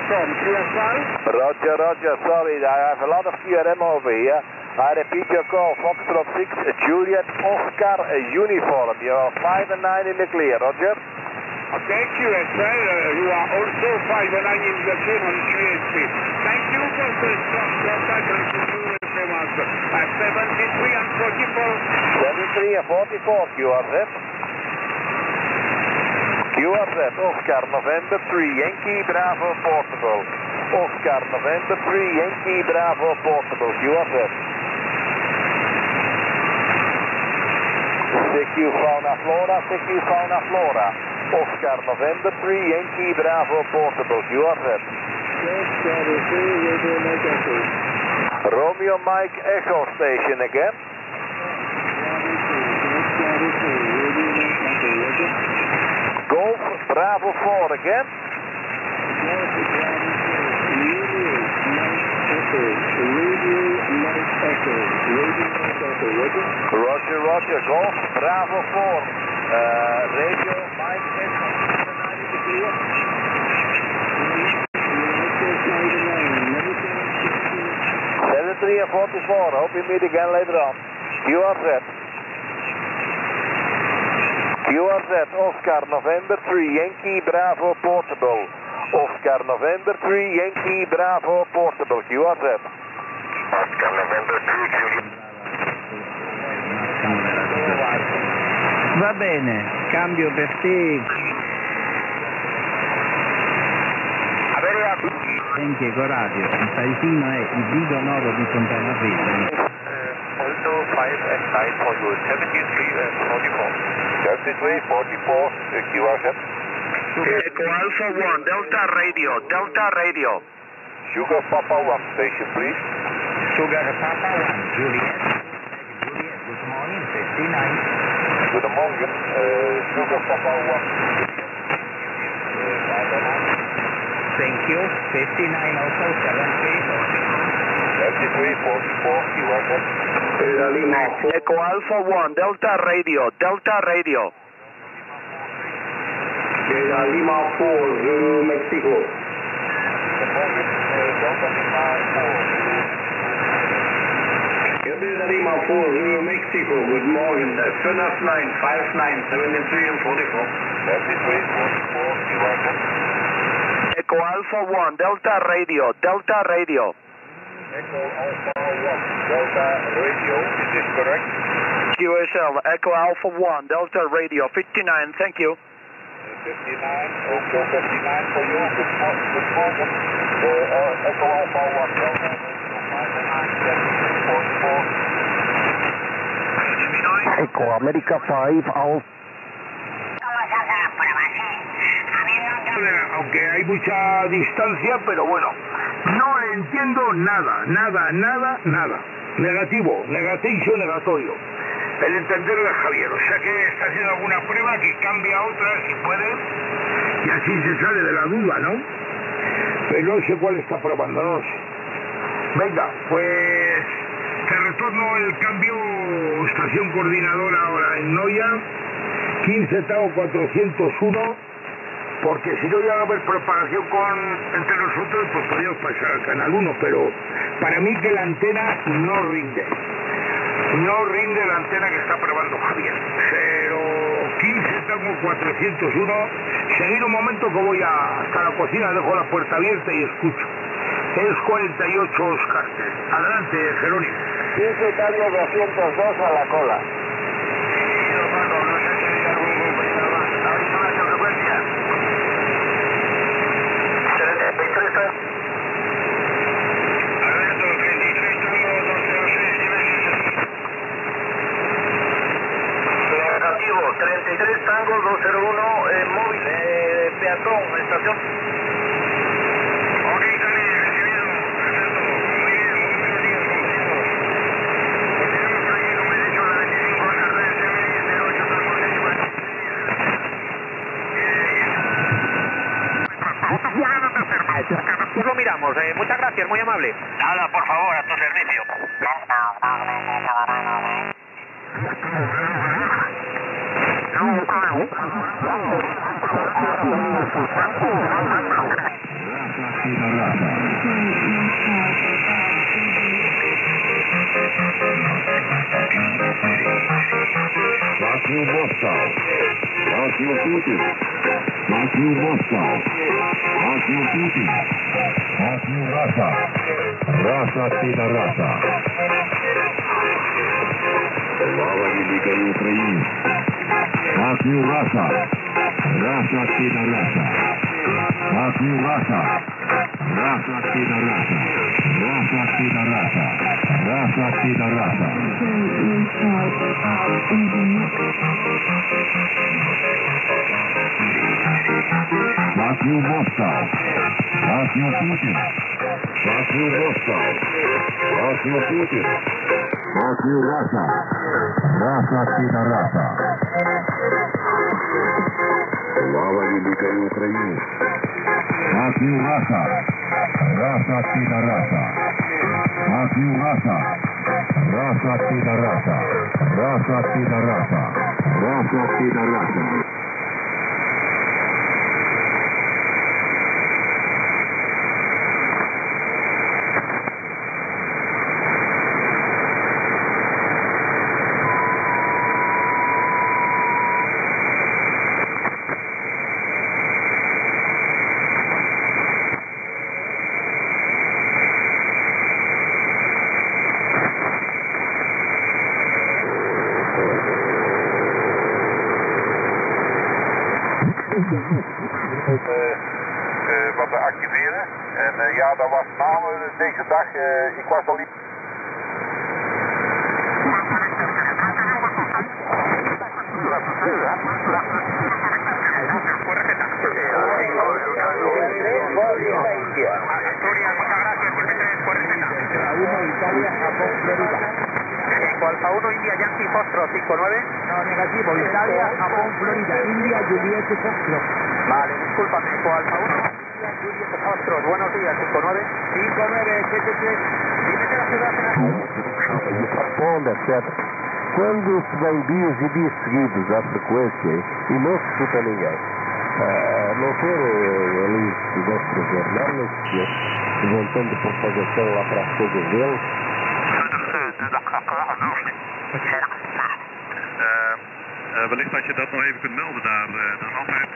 Tom, QS5. Roger, Roger, sorry, I have a lot of QRM over here. I repeat your call, Foxtrot 6, Juliet, Oscar, uniform. You are 5 and 9 in the clear, Roger. Okay, QS, you are also 5 and 9 in the clear on QSP. Thank you for the contact and thank you very much. 73 and 44. 73 and 44, QRZ. QRZ, Oscar, November 3, Yankee, Bravo, Portable. Oscar, November 3, Yankee, Bravo, Portable, QRZ. CQ Fauna Flora, CQ Fauna Flora. Oscar, November 3, Yankee, Bravo, Portable, QRZ. Romeo Mike Echo Station again. Golf Bravo 4 again. Roger, Roger, Golf Bravo 4. Radio Mike Echo 9 in the clear. 73 and 44, hope we meet again later on. QRZ. QRZ, Oscar, November 3, Yankee, Bravo, Portable. Oscar, November 3, Yankee, Bravo, Portable, QRZ. Oscar, November 3, Juliet. Va bene, cambio per te. Yankee Coradio, il paesino è il Lido Noro di Fontana Vista. Also 5 and 9 for you, 73 and 44. 73, 44, QRZ. Echo Alpha 1, Delta Radio, Delta Radio. Sugar Papa 1, station please. Sugar Papa 1, Juliet. Juliet, good morning, 59. Good morning, Sugar Papa 1. Thank you, 59 also, 73. 73, 44, QRZ. Echo Alpha 1, Delta Radio, Delta Radio. Lima 4, Zulu, Mexico. Delta Lima 4. Lima 4, Zulu, Mexico. Good morning. Furnace 9, 59, 73 and 44. 73, 44, QRZ. Echo Alpha 1, Delta Radio, Delta Radio. Echo Alpha 1, Delta Radio, is this correct? QSL, Echo Alpha 1, Delta Radio, 59, thank you. 59, also 59 for you, good morning. Echo Alpha 1, Delta Radio, 59, 44. Echo America 5, Alpha. Aunque hay mucha distancia, pero bueno, no le entiendo nada. Negativo, negation, negatorio. El entender de Javier, o sea que está haciendo alguna prueba que cambia a otra si puede, y así se sale de la duda, ¿no? Pero no sé cuál está probando, no sé. Venga, pues te retorno el cambio, estación coordinadora ahora en Noya, 15 Tao 401. Porque si no iba a haber propagación entre nosotros, pues podríamos pasar al canal 1, pero para mí que la antena no rinde. No rinde la antena que está probando Javier. 015 tengo 401. Seguir un momento que voy hasta la cocina, dejo la puerta abierta y escucho. Es 48 Oscar. Adelante, Jerónimo. 15 Italia 202 a la cola. Negativo, 33 Tango 201, móvil, peatón, estación. Ok, también, recibido, perfecto, muy bien, compañeros. Continuamos ahí, como he dicho, la 25 a la red, 08 Tango 50. Lo miramos, muchas gracias, muy amable. Nada, por favor, a tu servicio. Moscow Putin. Moscow Moscow. Moscow Putin. Moscow Russia. Russia Sina Russia. Слава великой Украине. Moscow Russia. Russia Sina Russia. Moscow Russia. Russia Sina Russia. Russia Sina Russia. Russia Sina Russia. Moscow Moscow. Moscow Putin. Moscow Moscow. Moscow Putin. Moscow Russia. Russia Sina Russia. Слава великой Украине. Moscow Russia. Russia Sina Russia. Moscow Russia. Russia Sina Russia. Russia Sina Russia. Russia Sina Russia. Wat we activeren. En ja, dat was na deze dag. Ik was al niet. Alfa 1 India Yankee Foxtrot 59. No, negativo, Italia, Japón, Florida, India, Juliet, Foxtrot. Vale, discúlpame, Alfa 1 India Juliet Foxtrot, buenos días, 59. 5973. Dime que la ciudad Responda, etc. Quando se vem dias e dias seguidos à frequência e não se escuta ninguém, não ter ali os nossos jornais que vão tendo propagação lá para as coisas deles. Wellicht dat je dat nog even kunt melden daar. Dat is altijd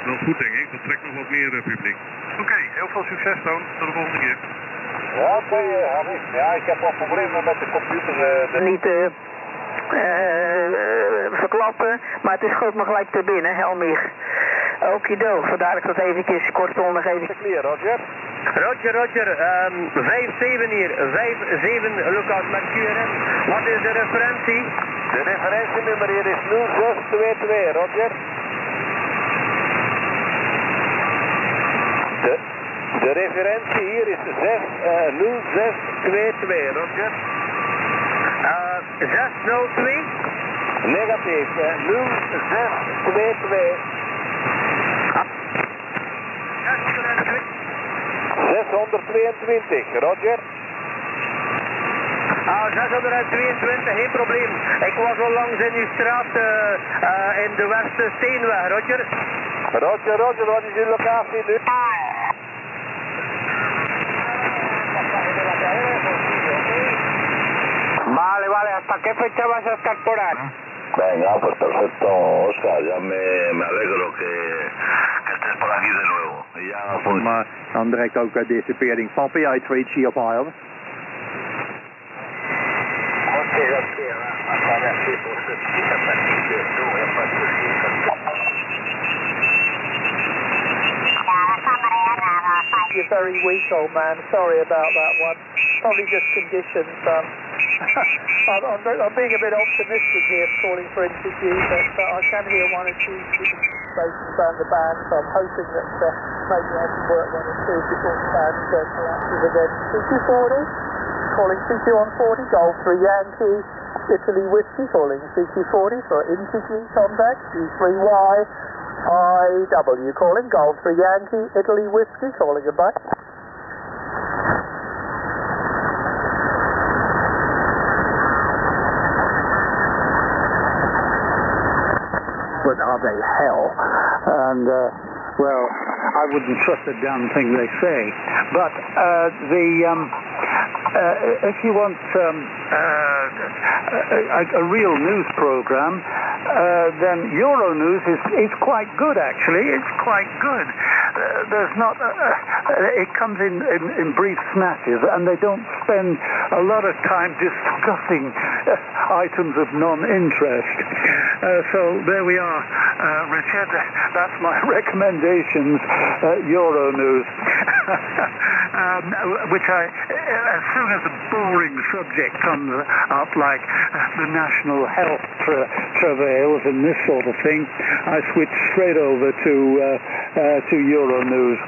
wel goed, denk ik. Dat trekt nog wat meer publiek. Oké, heel veel succes, Toon. Tot de volgende keer. Ja, oké, Hannes. Ja, ik heb wat problemen met de computer. Niet verklappen, maar het schoot me gelijk te binnen, Helmich. Okido, vandaar dat ik dat eventjes kortstondig even... Clear, Roger. Roger, 5-7 hier, 5-7 lookout met QRM. Wat is de referentie? De referentienummer hier is 0622, Roger. De referentie hier is 0622, Roger. 602? Negatief, 0622. 622, Roger. 622, geen probleem. Ik was al langs in uw straat in de Westersteenweg, Roger. Roger, wat is uw locatie nu? Vale, ¿hasta qué fecha vas a estar por ahí? Venga, pues perfecto, Oscar, ya me alegro que estés por aquí de nuevo. Y ya, pues... Maar dan direct ook disappearing van PI3 Chia 5. You're very weak, old man. Sorry about that one. Probably just conditions. I'm being a bit optimistic here, calling for interview, but I can hear one or two stations around the band, so I'm hoping that maybe I can work one or two before the band collapses again. 2240, calling CQ140, Golf 3 Yankee, Italy Whiskey, calling CQ40 for interview contact, G3Y, IW, calling Golf 3 Yankee, Italy Whiskey, calling goodbye. But are they hell? And, well, I wouldn't trust a damn thing they say. But if you want a real news program, then Euronews is quite good, actually. It's quite good. There's not... it comes in brief snatches, and they don't spend a lot of time discussing items of non-interest. So there we are, Richard. That's my recommendations, Euronews. Which as soon as a boring subject comes up, like the national health travails and this sort of thing, I switch straight over to Euronews.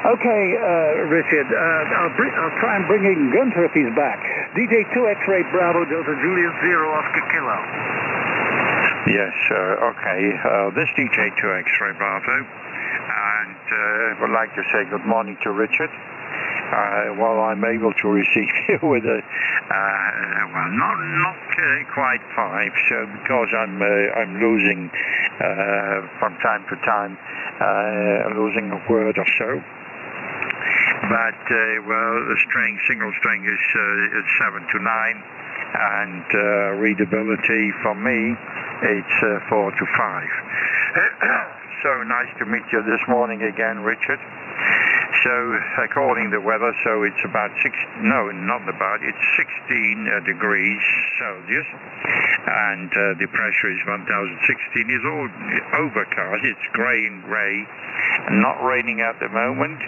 Okay, Richard, I'll try and bring in Gunter if he's back. DJ 2 X-Ray Bravo Delta Julius 0 Oscar Kilo. Yes, okay. This DJ 2 X-Ray Bravo, and would like to say good morning to Richard. Well, I'm able to receive you with a, well, not quite 5, so because I'm losing from time to time, losing a word or so. But well, the single string is 7 to 9, and readability for me it's 4 to 5. So nice to meet you this morning again, Richard. So according to the weather, so it's about it's 16 degrees Celsius, and the pressure is 1016. It's all overcast. It's grey and grey, not raining at the moment.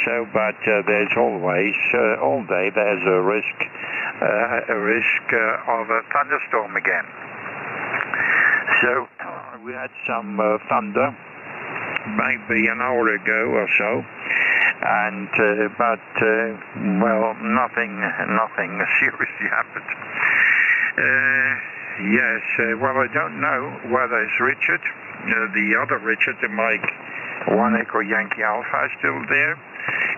So, but there's always all day there's a risk of a thunderstorm again. So we had some thunder maybe an hour ago or so, and well, nothing seriously happened. Yes, well, I don't know whether it's Richard, the other Richard, the Mike 1 Echo Yankee Alpha is still there,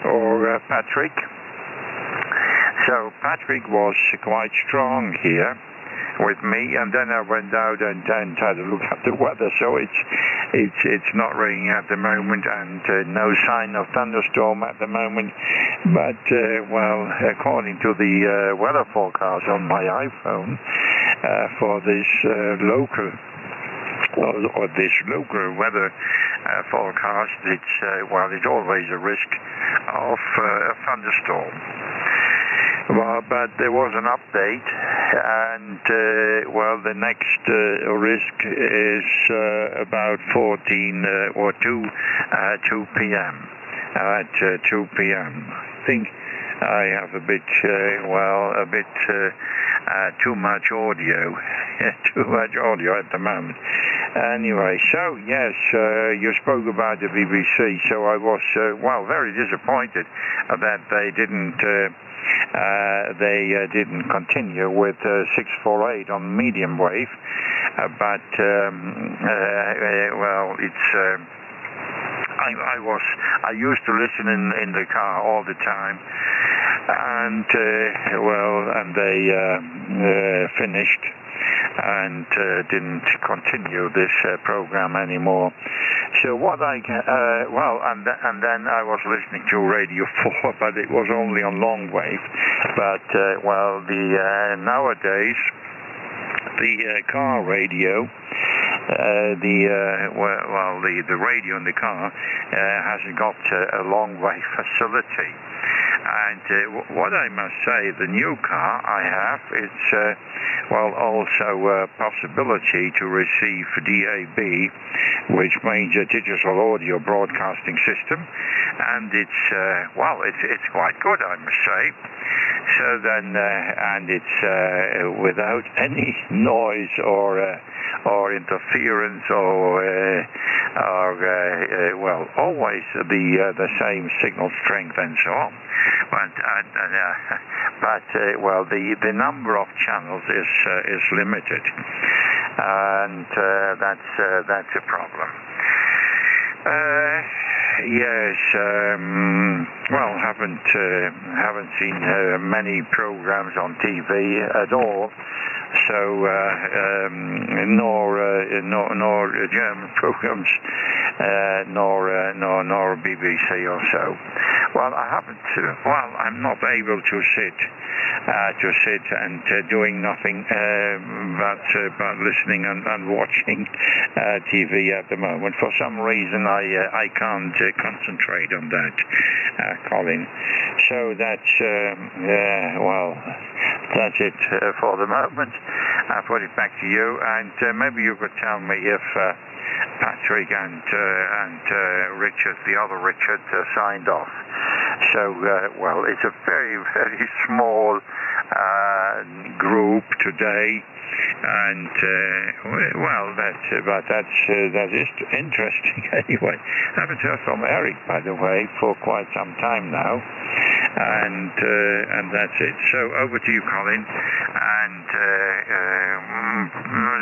or Patrick. So Patrick was quite strong here with me, and then I went out and tried to look at the weather. So it's not raining at the moment, and no sign of thunderstorm at the moment. But well, according to the weather forecast on my iPhone for this local or this local weather forecast, it's well, it's always a risk of a thunderstorm. Well, but there was an update, and well, the next risk is about 14 or 2 p.m. At 2 p.m. I think I have a bit too much audio, too much audio at the moment. Anyway, so yes, you spoke about the BBC, so I was well, very disappointed that they didn't continue with 648 on medium wave, but well, it's I used to listen in the car all the time, and well, and they finished and didn't continue this program anymore. So what well, and then I was listening to Radio 4, but it was only on long wave. But well, the nowadays the car radio, the radio in the car hasn't got a long wave facility. And what I must say, the new car I have, it's well, also a possibility to receive DAB, which means a digital audio broadcasting system, and it's well, it's quite good, I must say. So then, and it's without any noise or interference or well, always the same signal strength and so on. But well, the number of channels is limited, and that's a problem. Yes, well, haven't seen many programs on TV at all. So nor German programs, nor BBC or so. Well, I haven't. I'm not able to sit and doing nothing but listening and watching TV at the moment. For some reason, I can't concentrate on that, Colin. So that's that's it for the moment. I put it back to you, and maybe you could tell me if Patrick and Richard, the other Richard, signed off. So, it's a very, very small group today, and that is interesting anyway. I haven't heard from Eric, by the way, for quite some time now, and that's it. So over to you, Colin, and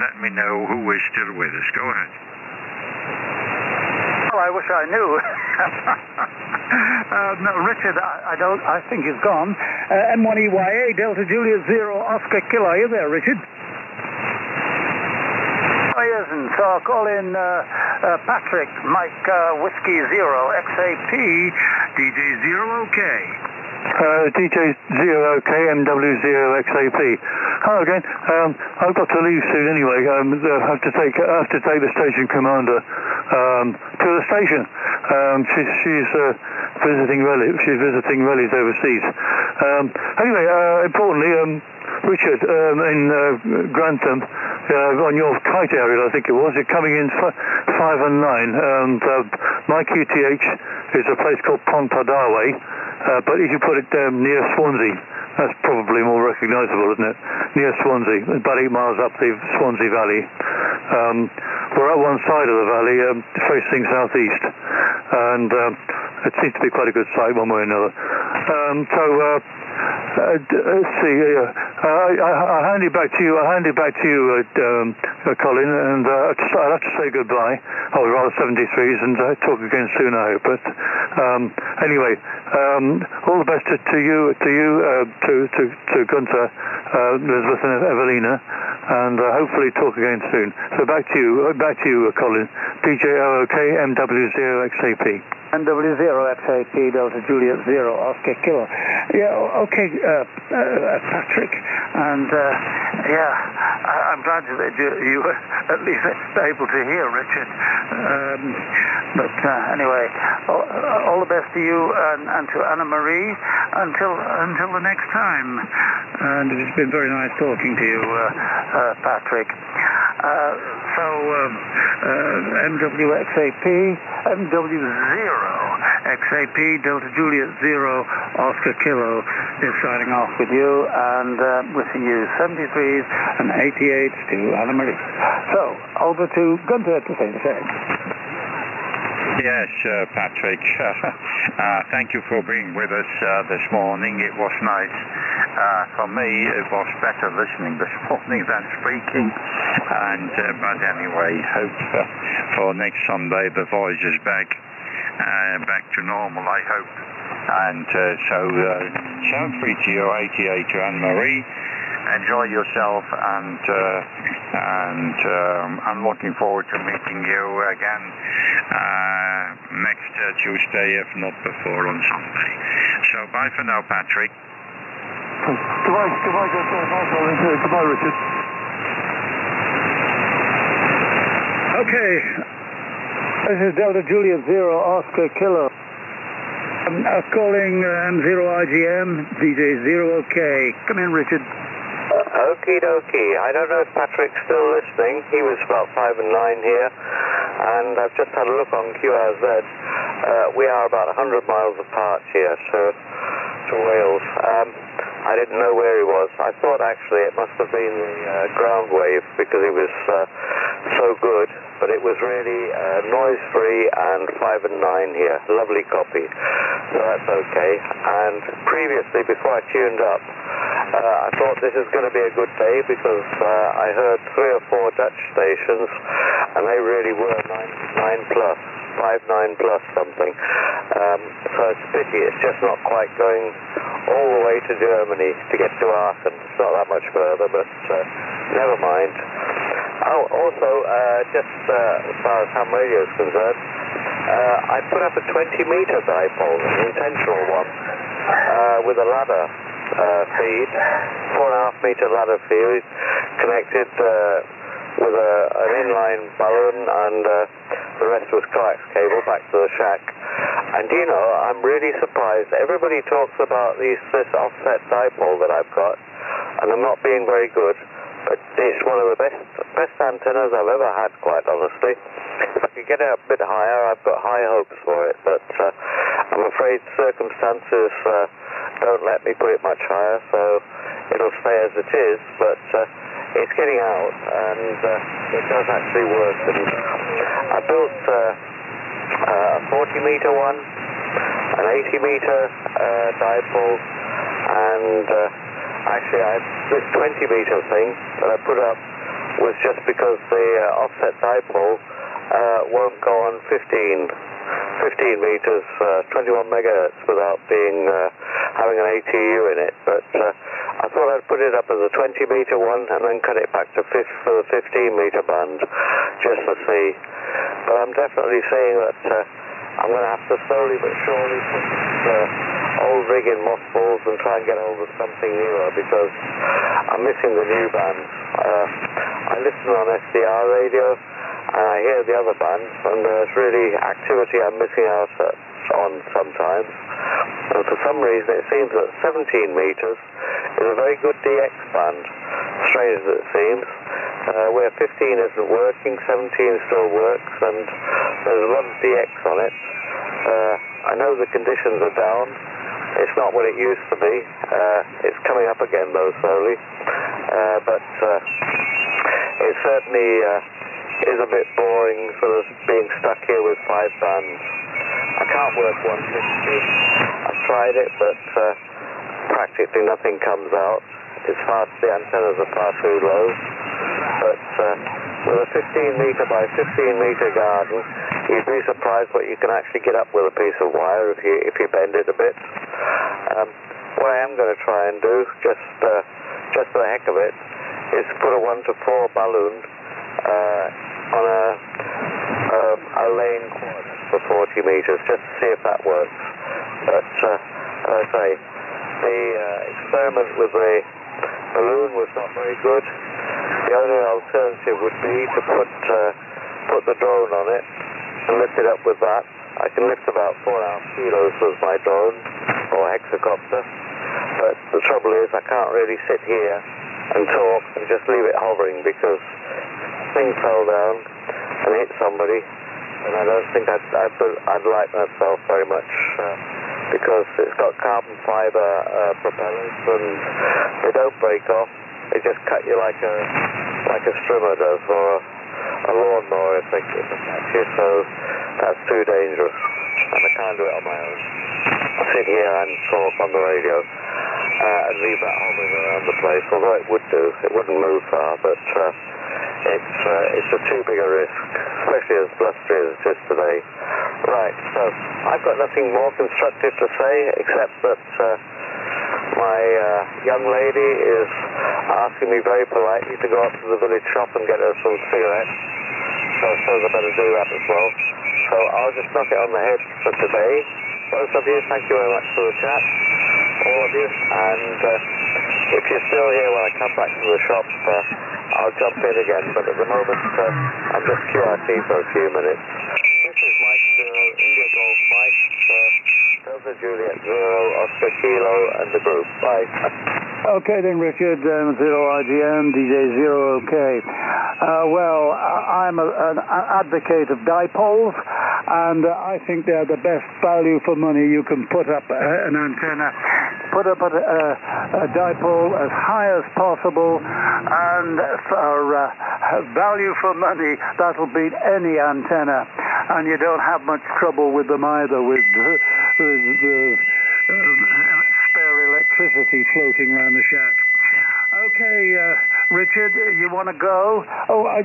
let me know who is still with us. Go ahead. Well, I wish I knew. No, Richard, I think he's gone. M1EYA, Delta Juliet 0, Oscar Kilo. Are you there, Richard? Oh, he isn't. So I'll call in Patrick, Mike Whiskey 0, XAP, DJ 0, OK. DJ 0, OK, MW 0, XAP. Hello again. I've got to leave soon anyway. I have to take the station commander to the station. She's visiting relatives. She's visiting relatives overseas. Anyway, importantly, Richard, in Grantham, on your kite area, I think it was, you're coming in 5 and 9, and my QTH is a place called Pontadawe, but if you put it near Swansea, that's probably more recognisable, isn't it? Near Swansea, about 8 miles up the Swansea Valley. We're at one side of the valley, facing southeast, and it seems to be quite a good site one way or another. Let's see. I'll hand it back to you. Colin, and I'll have to say goodbye. Oh, we're rather 73s, and talk again soon, I hope. But anyway, all the best to you, to Gunther, Elizabeth, and Evelina, and hopefully talk again soon. So back to you, Colin. DJ OOK MW0 XAP. MW0 XAP Delta Juliet 0 Oscar Kilo. Yeah, okay, Patrick, and I'm glad that you were at least able to hear Richard. But anyway, all the best to you and to Anna Marie until the next time. And it's been very nice talking to you, Patrick. MWXAP, MW0 XAP Delta Juliet 0 Oscar Kilo is signing off with you, and wishing you 73s and 88s to Anna Marie. So, over to Gunther to say the same. Yes, Patrick. Thank you for being with us this morning. It was nice. For me, it was better listening this morning than speaking. But anyway, hope for next Sunday the voice is back to normal, I hope. And sound free to you, 88 to Anne-Marie. Enjoy yourself, and I'm looking forward to meeting you again next Tuesday, if not before, on Sunday. So bye for now, Patrick. Goodbye, goodbye, Richard. Okay. This is Delta Juliet 0 Oscar Kilo. I'm calling M0IGM, DJ 0 OK. Come in, Richard. Okie dokie. I don't know if Patrick's still listening. He was about 5 and 9 here, and I've just had a look on QRZ. We are about 100 miles apart here to Wales. I didn't know where he was. I thought actually it must have been the ground wave because it was so good, but it was really noise-free and 5 and 9 here. Lovely copy. So that's okay. And previously, before I tuned up, I thought this is going to be a good day because I heard 3 or 4 Dutch stations, and they really were 9 plus, 5-9 plus something. So it's a pity it's just not quite going all the way to Germany to get to Aachen. It's not that much further, but never mind. Oh, also, just as far as ham radio is concerned, I put up a 20-meter dipole, an intentional with a ladder feed, 4.5 meter ladder feed, connected with an inline balloon, and the rest was coax cable back to the shack. And you know, I'm really surprised. Everybody talks about this offset dipole that I've got, and I'm not being very good, but it's one of the best antennas I've ever had, quite honestly. If I could get it a bit higher, I've got high hopes for it, but I'm afraid circumstances don't let me put it much higher, so it'll stay as it is, but it's getting out, and it does actually work. And I built a 40-meter one, an 80-meter dipole, and actually this 20-meter thing that I put up was just because the offset dipole won't go on 15 meters, 21 megahertz without having an ATU in it, but I thought I'd put it up as a 20-meter one and then cut it back to for the 15-meter band just to see. But I'm definitely saying that I'm going to have to slowly but surely put this old rig in mothballs and try and get hold of something newer, because I'm missing the new bands. I listen on SDR radio and I hear the other bands, and there's really activity I'm missing out on sometimes. And for some reason it seems that 17 meters is a very good DX band, strange as it seems. Where 15 isn't working, 17 still works, and there's a lot of DX on it. I know the conditions are down. It's not what it used to be. It's coming up again though, slowly. But it certainly is a bit boring, sort of being stuck here with 5 bands. I can't work 150. I've tried it, but practically nothing comes out. The antennas are far too low. But with a 15-meter by 15-meter garden, you'd be surprised what you can actually get up with a piece of wire if you bend it a bit. What I am going to try and do, just for the heck of it, is put a 1-to-4 balloon on a lane quad for 40 meters, just to see if that works. But as I say, the experiment with the balloon was not very good. The only alternative would be to put the drone on it and lift it up with that. I can lift about 4.5 kilos with my drone or hexacopter, but the trouble is I can't really sit here and talk and just leave it hovering, because things fell down and hit somebody, and I don't think I'd like myself very much, because it's got carbon fiber propellers and they don't break off. They just cut you like a strimmer does, or a lawnmower if they catch you, so that's too dangerous, and I can't do it on my own. I sit here and talk on the radio and leave that hovering around the place, although it would do. It wouldn't move far, but it's a too big a risk, especially as blustery as it is today. Right, so I've got nothing more constructive to say, except that my young lady is asking me very politely to go up to the village shop and get her some cigarettes, so I suppose I better do that as well. So I'll just knock it on the head for today. Both of you, thank you very much for the chat, all of you, and if you're still here when I come back to the shop, I'll jump in again, but at the moment I'm just QRT for a few minutes. This is Mike Zero, India Golf Mike, Delta Juliet Zero, Oscar Kilo, and the group. Bye. Okay then, Richard, 0 IGM, DJ 0 OK. Well, I'm an advocate of dipoles, and I think they're the best value for money. You can put up an antenna, put up a dipole as high as possible, and for value for money, that'll beat any antenna, and you don't have much trouble with them either, with the spare electricity floating around the shack. Okay, Richard, you want to go? Oh, I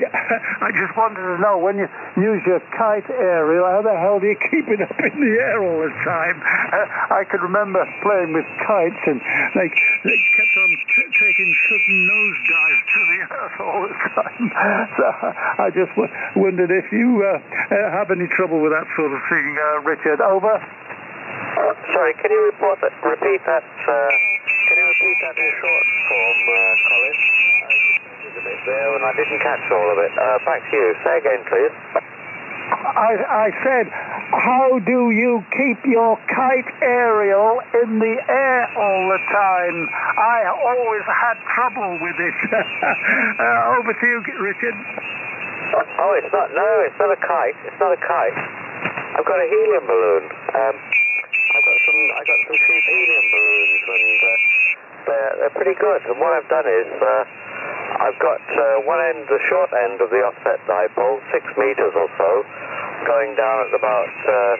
just wanted to know, when you use your kite aerial, how the hell do you keep it up in the air all the time? I can remember playing with kites, and they kept on taking sudden nosedives to the earth all the time. So I just wondered if you have any trouble with that sort of thing, Richard. Over. Sorry, can you repeat that? Can you repeat that in short form, Colin? A bit there, and I didn't catch all of it. Back to you. Say again, please. I said, how do you keep your kite aerial in the air all the time? I always had trouble with it. Over to you, Richard. Oh, it's not a kite. It's not a kite. I've got a helium balloon. I got some cheap helium balloons, and they're pretty good. And what I've done is I've got one end, the short end of the offset dipole, 6 meters or so, going down at about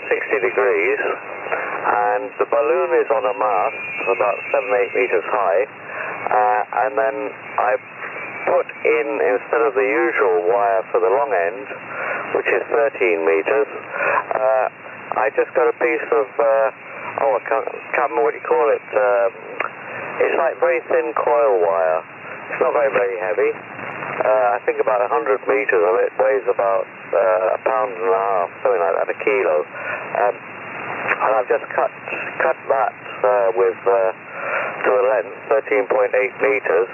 60 degrees, and the balloon is on a mast about 7-8 meters high, and then I put in, instead of the usual wire for the long end, which is 13 meters, I just got a piece of, I can't remember what you call it, it's like very thin coil wire. It's not very, very heavy. I think about 100 meters of it weighs about a pound and a half, something like that, a kilo. And I've just cut that with to a length, 13.8 meters.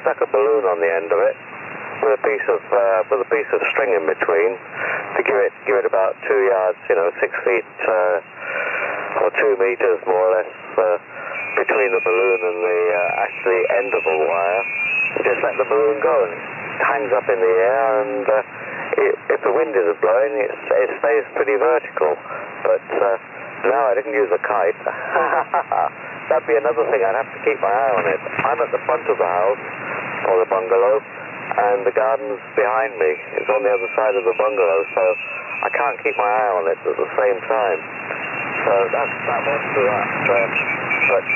Stuck a balloon on the end of it with a piece of string in between to give it about 2 yards, 6 feet or 2 meters more or less between the balloon and the actually endable wire. Just let the balloon go, and it hangs up in the air, and if the wind isn't blowing, it stays pretty vertical. But no, I didn't use a kite. That'd be another thing. I'd have to keep my eye on it. I'm at the front of the house, or the bungalow, and the garden's behind me. It's on the other side of the bungalow, so I can't keep my eye on it at the same time. So that won't do that. But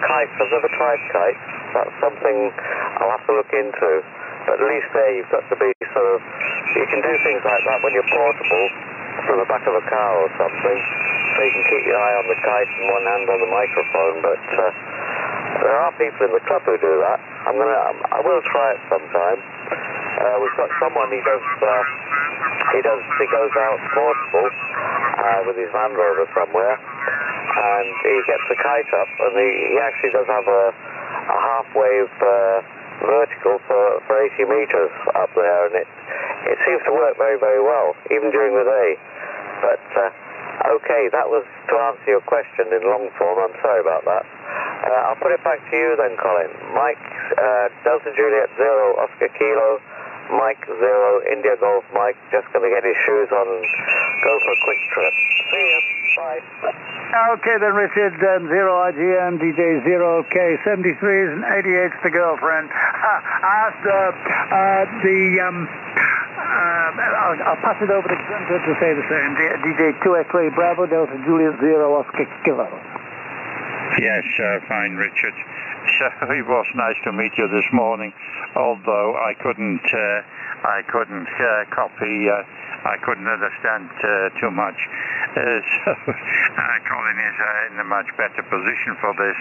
kites, I've never tried kites. That's something I'll have to look into. But at least there you've got to be sort of, you can do things like that when you're portable from the back of a car or something. So you can keep your eye on the kite and one hand on the microphone. But there are people in the club who do that. I will try it sometime. We've got someone, he goes out portable with his Land Rover somewhere, and he gets the kite up, and he actually does have a half-wave vertical for 80 meters up there, and it seems to work very, very well, even during the day. But, okay, that was to answer your question in long form. I'm sorry about that. I'll put it back to you then, Colin. Mike, Delta Juliet 0, Oscar Kilo, Mike 0, India Golf Mike, just going to get his shoes on and go for a quick trip. See you. Bye. Okay then, Richard, 0 IGM, DJ 0K, 73s and 88's the girlfriend. I asked I'll pass it over to Gunther to say the same. DJ 2X-Ray Bravo, Delta Juliet 0, Oscar Kilo. Yes, fine, Richard. So it was nice to meet you this morning, although I couldn't copy. I couldn't understand too much. So Colin is in a much better position for this,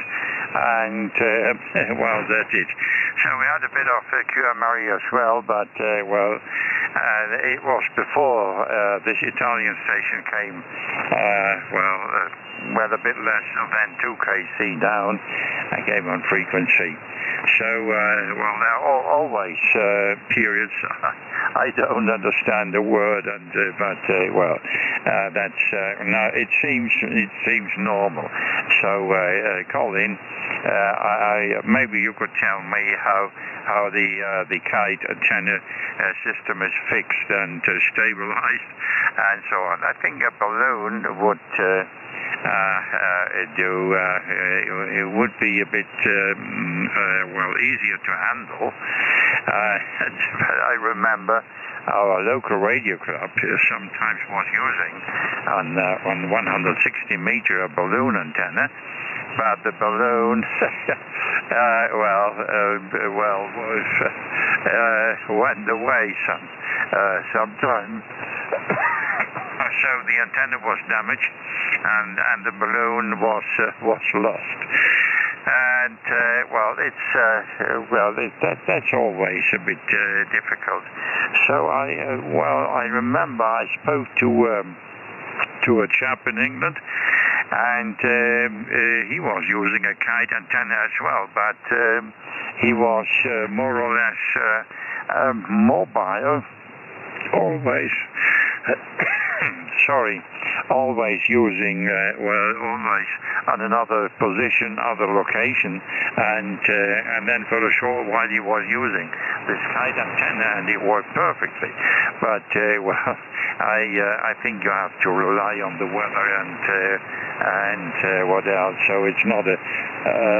and well, that's it. So we had a bit of QMRE as well, but it was before this Italian station came. Well, a bit less than 2 kc down. I came on frequency. So, well, there are always periods I don't understand a word, but that's no. It seems normal. So, Colin, maybe you could tell me how the kite antenna system is fixed and stabilized and so on. I think a balloon would. It would be a bit easier to handle. I remember our local radio club sometimes was using on 160 meter a balloon antenna, but the balloon went away sometime. So the antenna was damaged, and the balloon was lost. And that's always a bit difficult. So I remember I spoke to a chap in England, and he was using a kite antenna as well, but he was more or less mobile, always. Sorry, always using, always on another position, other location, and then for a short while he was using this kite antenna, and it worked perfectly. But well, I think you have to rely on the weather and what else. So it's not a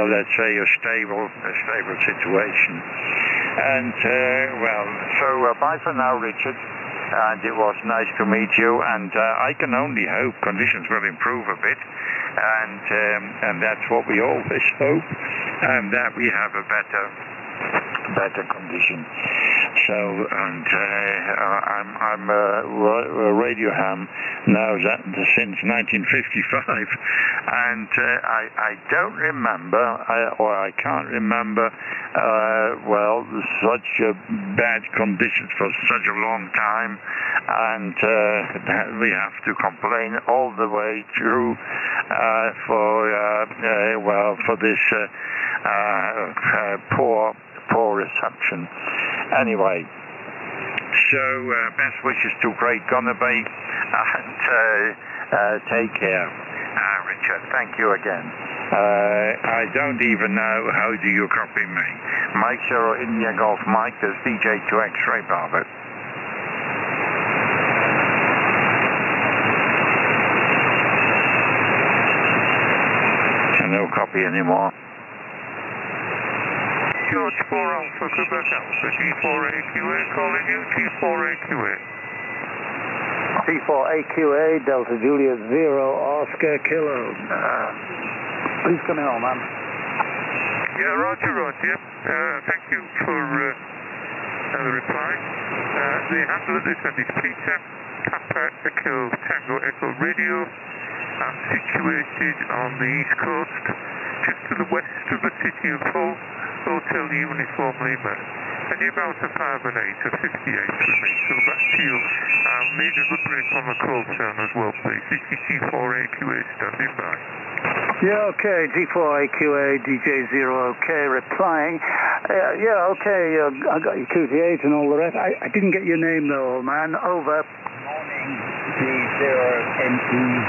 let's say a stable situation. And well, so bye for now, Richard. And it was nice to meet you, and I can only hope conditions will improve a bit, and that's what we always hope, and that we have a better condition. So, and I'm a radio ham now since 1955, and I don't remember, or I can't remember, well, such bad conditions for such a long time, and that we have to complain all the way through for this poor reception. Anyway, so best wishes to Great Gunner Bay, and take care. Richard, thank you again. I don't even know how do you copy me. Mike Zero India Golf Mike, there's DJ 2 X-Ray Bravo. No copy anymore. George 4 Alpha, Quebec Alpha, G4AQA calling you, G4AQA. G4AQA, Delta Juliet 0, Oscar Kilo. Please come in, old man. Yeah, roger. Thank you for the reply. The handle of this one is Peter, Papa Echo Tango Echo Radio. I'm situated on the east coast, just to the west of the city of Hull, Hotel Uniform Lima. And you're about a 5 and 8, a 58 for me, so back to you. I'll need a good break on the call sound as well, please. This is G4AQA standing by. Yeah, okay, G4AQA, DJ0, okay, replying. Yeah, okay, I got your QTH and all the rest. I didn't get your name though, old man. Over. Morning, G0NEV.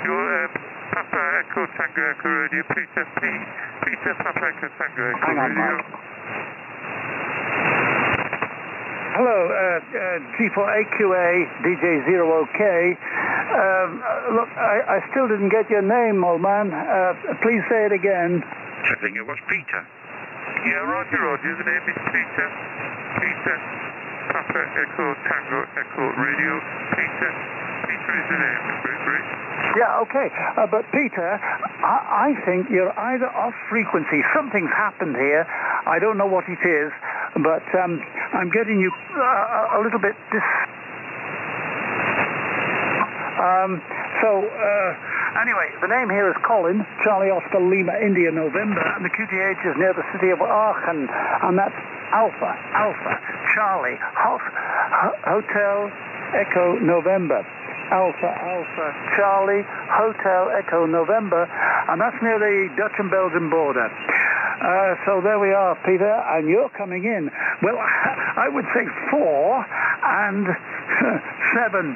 Your Papa Echo Tango Echo Radio, Peter Papa Echo Tango Echo Hang on, Radio. Mike. Hello, G4AQA, DJ0OK. Look, I still didn't get your name, old man. Please say it again. I think it was Peter. Yeah, roger. The name is Peter Papa Echo Tango Echo Radio. Peter is the name, great. Yeah, okay. But Peter, I think you're either off frequency. Something's happened here. I don't know what it is, but I'm getting you a little bit anyway, the name here is Colin, Charlie Oscar Lima India November, and the QTH is near the city of Aachen, and that's Alpha Charlie Hotel Echo November. Alpha Charlie Hotel Echo November, and that's near the Dutch and Belgian border. So there we are, Peter, and you're coming in. Well, I would say 4 and 7,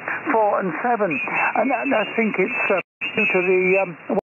and I think it's due to the